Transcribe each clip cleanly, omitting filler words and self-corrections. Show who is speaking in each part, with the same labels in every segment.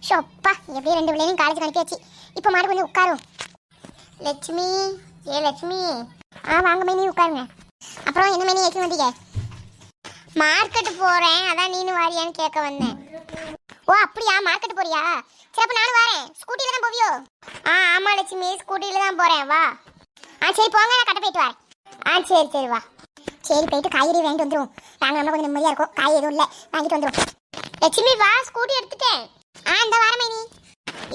Speaker 1: ஷோப்பா எப்படியும் 2 பிள்ளையும் காலேஜ் அனுப்பியாச்சு. இப்போ மாடு கொஞ்சம் உட்காரும். லட்சுமி, ஏ லட்சுமி. வாங்க மைனி உட்காருங்க. அப்புறம் என்ன மைனி ஏற்றி வந்தீங்க? மார்க்கெட்டு போகிறேன், அதான் நீனு வாரியான்னு கேட்க வந்தேன். ஓ அப்படியா, மார்க்கெட்டு போறியா? சரி அப்போ நானும் வரேன். ஸ்கூட்டியில் தான் போவியோ? ஆமாம் லட்சுமி, ஸ்கூட்டியில் தான் போகிறேன். வா. சரி போங்க, நான் கட்ட போயிட்டு வரேன். சரி வா. சரி போயிட்டு காய்கறி வாங்கிட்டு வந்துடும். நாங்கள் நம்ம கொஞ்சம் நிம்மதியாக இருக்கும். காய் எதுவும் இல்லை, வாங்கிட்டு வந்துடும். லட்சுமி வா, ஸ்கூட்டி எடுத்துட்டேன். இந்த வாரம் மைனி.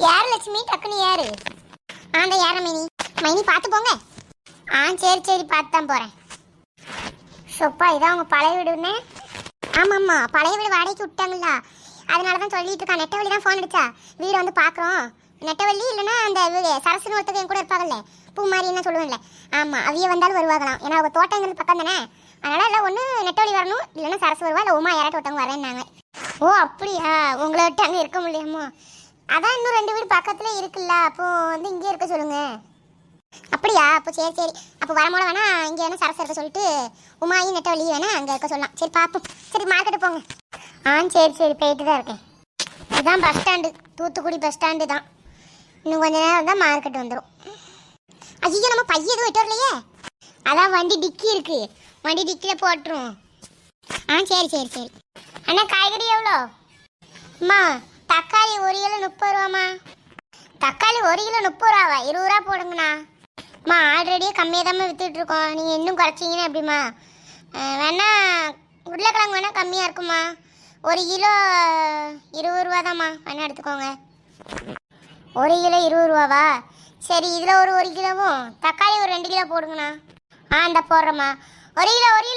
Speaker 1: யாரு லட்சுமி, டக்குன்னு யாரு? அந்த யார மைனி. மைனி பார்த்து போங்க. சரி பார்த்து தான் போகிறேன். சொப்பா இதான் உங்கள் பழைய வீடுன்னு? ஆமாம்மா, பழைய வீடு வாடகைக்கு விட்டாங்களா, அதனால தான் சொல்லிட்டு இருக்கா. நெட்டவள்ளி தான் ஃபோன் அடிச்சா, வீடு வந்து பார்க்குறோம். நெட்டவள்ளி இல்லைன்னா அந்த வீடு சரசுன்னு ஒருத்தர் என் கூட இருப்பாங்கல்ல, பூ மாதிரி என்ன சொல்லுவேன்ல. ஆமாம், அவிய வந்தாலும் வருவாங்களாம். ஏன்னா அவங்க தோட்டங்கிறது பக்கம் தானே, அதனால் இல்லை ஒன்று நெட்டவள்ளி வரணும், இல்லைன்னா சரசு வருவா, இல்லை உமா யாராட்டும் ஒருத்தவங்க வரேன்னாங்க. ஓ அப்படியா, உங்களை விட்டு அங்கே இருக்க முடியாமோ? அதான் இன்னும் 2 வீடு பக்கத்தில் இருக்குல்ல, அப்போது வந்து இங்கே இருக்க சொல்லுங்கள். அப்படியா, அப்போ சரி அப்போ வரமோட வேணா இங்கே வேணா சரசு இருக்க சொல்லிட்டு உமாயும் நெட்டவள்ளி வேணா அங்கே இருக்க சொல்லலாம். சரி பார்ப்போம். சரி மார்க்கெட்டு போங்க. சரி போயிட்டு தான் இருக்கேன். இதுதான் bus stand, Thoothukudi bus stand தான். இன்னும் கொஞ்ச நேரம் தான் மார்க்கெட் வந்துடும். ஐயோ நம்ம பையன் எதுவும் விட்டு வரலையே. அதான் வண்டி டிக்கி இருக்கு, வண்டி டிக்கியில் போட்டுரும். சரி அண்ணா காய்கறி எவ்வளோ? அம்மா தக்காளி 1 கிலோ 30 ரூபாம்மா. தக்காளி 1 கிலோ 30 ரூபாவா? 20 ரூபா போடுங்கண்ணா. அம்மா ஆல்ரெடியே கம்மியாக தான் விற்றுட்டு இருக்கோம், நீங்கள் இன்னும் குறைச்சிங்கன்னா எப்படிம்மா? வேணா உருளைக்கிழங்கு வேணா கம்மியாக இருக்குமா, 1 கிலோ 20 ரூபா தான்மா, வேணா எடுத்துக்கோங்க. 1 கிலோ 20 ரூபாவா? சரி இதில் ஒரு 1 கிலோவும் தக்காளி ஒரு 2 கிலோ போடுங்கண்ணா. இந்த போடுறேம்மா. 1 கிலோ 30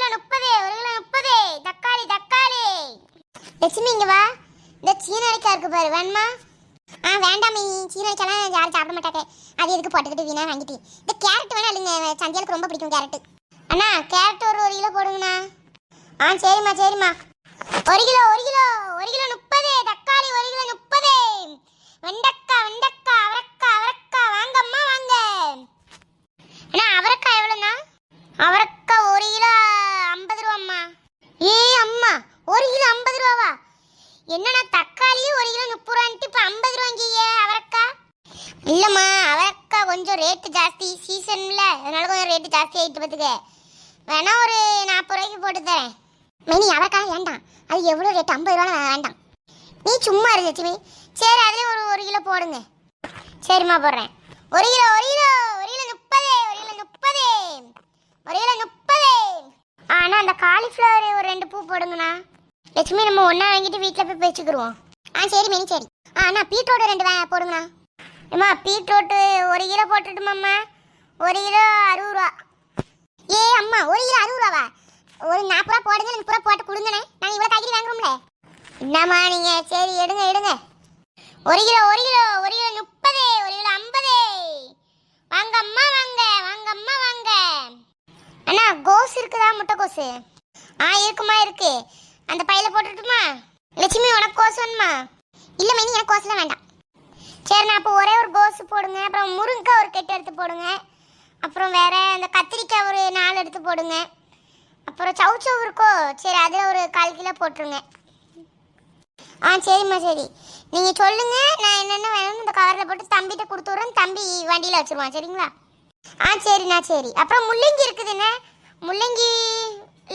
Speaker 1: தக்காளி. லட்சுமி இங்கே வா, இந்த சீனரிக்காய் இருக்கு பாரு, வேணுமா? வேண்டாம் மீ, சீனரிக்காய்லாம் யாரும் சாப்பிட மாட்டாங்க, அது எதுக்கு போட்டுக்கிட்டு வீணா வாங்கிட்டு. இந்த கேரட் வேணா இல்லைங்க, சந்தியாளுக்கு ரொம்ப பிடிக்கும் கேரட்டு. அண்ணா கேரட் ஒரு 1 கிலோ போடுங்கண்ணா. சரிம்மா 1 கிலோ 30 தக்காளி 1 கிலோ 30. வெண்டக்காய் அவரக்காய் வாங்கம்மா வாங்க. அண்ணா அவரக்காய் எவ்வளோண்ணா? அவரக்காய் 1 கிலோ 50 ரூபாம்மா. அம்மா 1 கிலோ 50 ரூபாவா? என்னண்ணா தக்காளியும் 1 கிலோ 30 ரூபான்ட்டு இப்போ 50 ரூபாங்கியே அவரக்காய்? இல்லைம்மா, அவரக்காய் கொஞ்சம் ரேட்டு ஜாஸ்தி, சீசன்ல அதனால கொஞ்சம் ரேட்டு ஜாஸ்தி ஆகிட்டு பார்த்துக்க. வேணா ஒரு 40 ரூபாய்க்கு போட்டு தரேன். மைனி அவரக்காய் வேண்டாம், அது எவ்வளோ ரேட்டு? 50 ரூபா வேண்டாம், நீ சும்மா இரு லட்சுமி. சரி அதுலேயும் ஒரு 1 கிலோ போடுங்க. சரிம்மா போடுறேன். 1 கிலோ 30. ஆனால் அந்த காலிஃப்ளவர் ஒரு 2 பூ போடுங்கண்ணா. லட்சுமி நம்ம ஒன்றா வாங்கிட்டு வீட்டில் போய் பேச்சுக்கிடுவோம். சரி மைனி சரி. அண்ணா பீட்ரூட் 2 போடுங்கண்ணா. அம்மா பீட்ரூட்டு 1 கிலோ போட்டுட்டுமாம்மா. 1 கிலோ 60 ரூபா. அம்மா 1 கிலோ 60 ரூபாவா? ஒரு 40 ரூபா போடுங்க, 30 ரூபா போட்டு கொடுங்கண்ணே, நாங்கள் இவ்வளோ காய்கறி வாங்குறோம்ல. என்னம்மா நீங்கள்? சரி எடுங்க 1 கிலோ 30, 1 கிலோ 50. வாங்கம்மா வாங்க. அண்ணா கோஸ் இருக்குதா, முட்டைக்கோசு? இருக்குமா இருக்கு, அந்த பையில போட்டுட்டுமா? லட்சுமி உனக்கு கோஸ் வேணுமா? இல்லை மைனி எனக்கு கோஸ்லாம் வேண்டாம். சரிண்ணா அப்போ ஒரே ஒரு கோஸ் போடுங்க. அப்புறம் முருங்கைக்காய் ஒரு கெட்டு எடுத்து போடுங்க. அப்புறம் வேற அந்த கத்திரிக்காய் ஒரு 4 எடுத்து போடுங்க. அப்புறம் சவுச்சவு இருக்கோ, சரி அதில் ஒரு 1/4 கிலோ போட்டுருங்க. சரிம்மா சரி, நீங்கள் சொல்லுங்கள், நான் என்னென்ன வேணும்னு இந்த கவரில் போட்டு தம்பிகிட்ட கொடுத்து விட்றேன், தம்பி வண்டியில் வச்சுருவான். சரிங்களா? சரிண்ணா சரி. அப்புறம் முள்ளங்கி இருக்குதுண்ணே, முள்ளங்கி.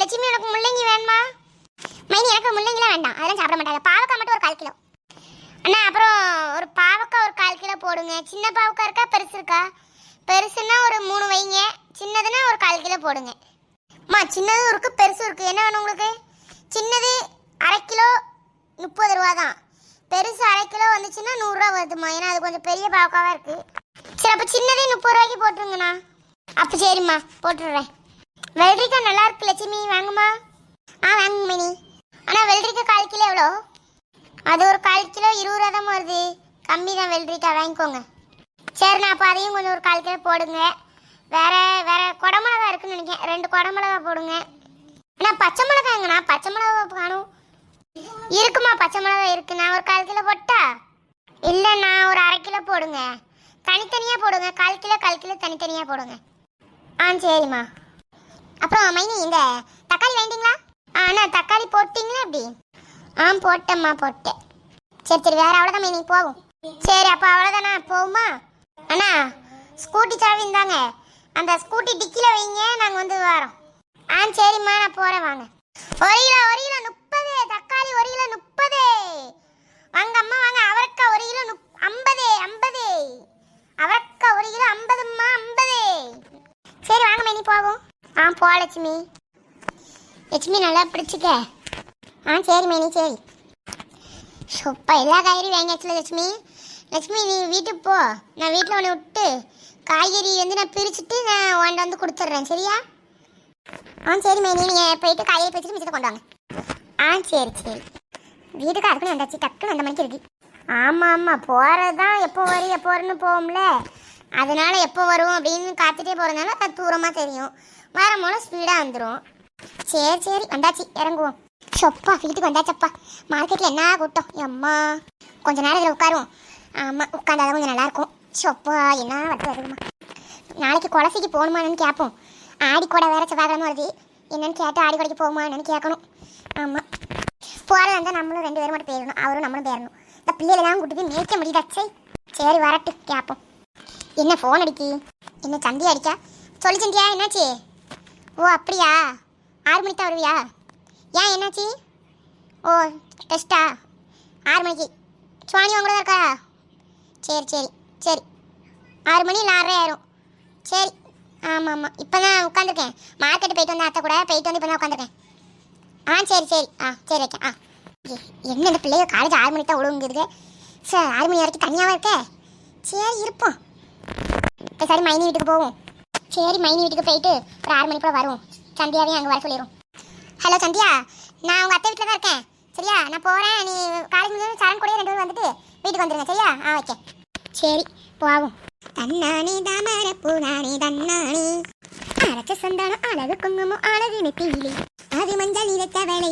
Speaker 1: லட்சுமி உனக்கு முள்ளங்கி வேணுமா? மைனி எனக்கு முள்ளங்கிலாம் வேண்டாம், அதெல்லாம் சாப்பிட மாட்டாங்க. பாவக்காய் மட்டும் ஒரு 1/4 கிலோ. அண்ணா அப்புறம் ஒரு பாவக்காய் ஒரு 1/4 கிலோ போடுங்க. சின்ன பாவக்காய் இருக்கா, பெருசு இருக்கா? பெருசுன்னா ஒரு 3 வைங்க, சின்னதுன்னா ஒரு 1/4 கிலோ போடுங்க. சின்னதும் இருக்குது பெருசும் இருக்குது, என்ன வேணும் உங்களுக்கு? சின்னது 1/2 கிலோ 30 ரூபா தான், பெருசு 1/2 கிலோ வந்துச்சுன்னா 100 ரூபா வருதுமா, ஏன்னா அது கொஞ்சம் பெரிய பாவக்காவாக இருக்குது. சரி அப்போ சின்னதே 30 ரூபாய்க்கு போட்டுருங்கண்ணா. அப்போ சரிம்மா போட்டுடுறேன். வெள்ளரிக்காய் நல்லா இருக்கு லட்சுமி, வாங்குமா? வாங்குங்க மினி. ஆனால் வெள்ளரிக்காய் 1/4 கிலோ எவ்வளோ? அது ஒரு 1/4 கிலோ 20 ரூபா தான் வருது, கம்மி தான். வெள்ளரிக்காய் வாங்கிக்கோங்க. சரிண்ணா அப்போ அதையும் கொஞ்சம் ஒரு 1/4 கிலோ போடுங்க. வேற குடமிளகா இருக்குன்னு நினைக்கிறேன், 2 குடமிளகா போடுங்க. அண்ணா பச்சை மிளகாங்கண்ணா, பச்சை மிளகா காணும். இருக்குமா பச்சை மிளகா இருக்குண்ணா, ஒரு 1/4 கிலோ போட்டா? இல்லைண்ணா ஒரு 1/2 கிலோ போடுங்க, தனித்தனியாக போடுங்க. 1/4 கிலோ தனித்தனியாக போடுங்க. சரிம்மா. அப்புறம் மைனி இந்த தக்காளி வாங்கிட்டீங்களா? அண்ணா தக்காளி போட்டிங்களா? அப்படி போட்டேம்மா போட்டேன். சரி சரி வேற அவ்வளோதான் மைனி போகும். சரி அப்போ அவ்வளோதானா போகுமா? அண்ணா ஸ்கூட்டி சாவி இருந்தாங்க, அந்த ஸ்கூட்டி டிக்கில வைங்க, நாங்கள் வந்து வரோம். சரிம்மா நான் போகிறேன் வாங்க. 1 கிலோ 30, தக்காளி 1 கிலோ 30, வாங்க அம்மா வாங்க. அவரைக்காய் 1 கிலோ 50, அவரைக்காய் 1 கிலோ 50ம்மா 50. சரி வாங்க மைனி போகும். போ லட்சுமி. லட்சுமி நல்லா பிடிச்சிக்க. சரி மைனி சரி. சூப்பா எல்லா காய்கறியும் வாங்கியாச்சுல லட்சுமி. லட்சுமி நீ வீட்டுக்கு போ, நான் வீட்டில் உன்னை விட்டு காய்கறி வந்து நான் பிரிச்சுட்டு நான் உன்ட்ட வந்து கொடுத்துட்றேன் சரியா? சரி மைனி நீங்கள் போயிட்டு காய்கறி பிரிச்சுட்டு மிச்சத்தை கொண்டு வாங்க. சரி சரி. வீட்டுக்கு அதுக்குன்னு வந்தாச்சு, டக்குன்னு அந்த மணிக்கு இருக்கு. ஆமாம் போகிறது தான் எப்போ வரும்னு போகும்ல, அதனால எப்போ வரும் அப்படின்னு காத்துட்டே போகிறதுனால அது தூரமாக தெரியும், வரும்போது ஸ்பீடாக வந்துடும். சரி சரி வந்தாச்சு இறங்குவோம். சொப்பா வீட்டுக்கு வந்தாச்சப்பா. மார்க்கெட்டில் என்ன கூட்டம் அம்மா. கொஞ்ச நேரம் இதில் உட்காருவோம். ஆமாம் உட்காந்தாதான் கொஞ்சம் நல்லாயிருக்கும். சொப்பா என்ன வட்டு வருதுமா. நாளைக்கு குலசைக்கு போகணுமான்னு கேட்போம். ஆடி கூட வேறு செவ்வாய்க்கிழமை வருது, என்னென்னு கேட்டு ஆடி கொடைக்கு போகுமா என்னன்னு கேட்கணும். ஆமாம் போகிறதா இருந்தால் நம்மளும் 2 பேரும் மட்டும் போயிடணும், அவரும் நம்மளும் போயிடணும். இந்த பிள்ளைகளெல்லாம் கூட்டு போய் மேய்க்க முடியுதாச்சே. சரி வரட்டு கேட்போம். என்ன ஃபோன் அடிக்கி? என்ன சந்தியா அடிக்கா? சொல்லி சந்தியா என்னாச்சு? ஓ அப்படியா, 6 மணிக்கு தான் வருவியா? ஏன் என்னாச்சு? ஓ டெஸ்ட்டா 6 மணிக்கு. சுவாணி உங்களோட தான் இருக்கா? சரி சரி சரி 6 மணி இல்லை 6:30 ஆயிரும். சரி ஆமாம் இப்போ தான் உட்காந்துருக்கேன், மார்க்கெட்டு போயிட்டு வந்தேன், அத்தை கூட போயிட்டு வந்து இப்போ தான் உட்காந்துருக்கேன். சரி சரி சரி வைக்கேன். என்ன இந்த பிள்ளைங்க காலேஜ் 6 மணிக்கு தான் ஒழுங்குது சார், 6 மணி வரைக்கும் தனியாகவே இருக்கே. சரி இருப்போம். இப்போ சரி மைனி வீட்டுக்கு போவோம். சரி மைனி வீட்டுக்கு போயிட்டு ஒரு 6 மணிக்கு போல் வருவோம். சந்தியாவையும் அங்கே வர சொல்லிடுவோம். ஹலோ சந்தியா, நான் உங்கள் அத்தை வீட்டில் தான் இருக்கேன் சரியா? நான் போகிறேன், நீ காலேஜ் முடிஞ்சு சரண் கூட 2 பேரும் வந்துட்டு வீட்டுக்கு வந்துடுங்க சரியா? வைக்கேன். சரி போவோம். தன்னானி தாமர பூனானி தன்னானி அரைச்ச சந்தானம் அழகு குங்குமம் அழகு நெத்தியிலே அது மஞ்சள் இறைத்த வேலை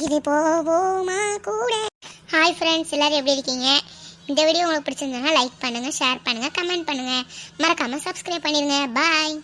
Speaker 1: இது போவோமா கூட. ஹாய் ஃப்ரெண்ட்ஸ், எல்லாரும் எப்படி இருக்கீங்க? இந்த வீடியோ உங்களுக்கு பிடிச்சிருந்தா லைக் பண்ணுங்கள், ஷேர் பண்ணுங்கள், கமெண்ட் பண்ணுங்கள், மறக்காமல் சப்ஸ்கிரைப் பண்ணிடுங்க. பாய்.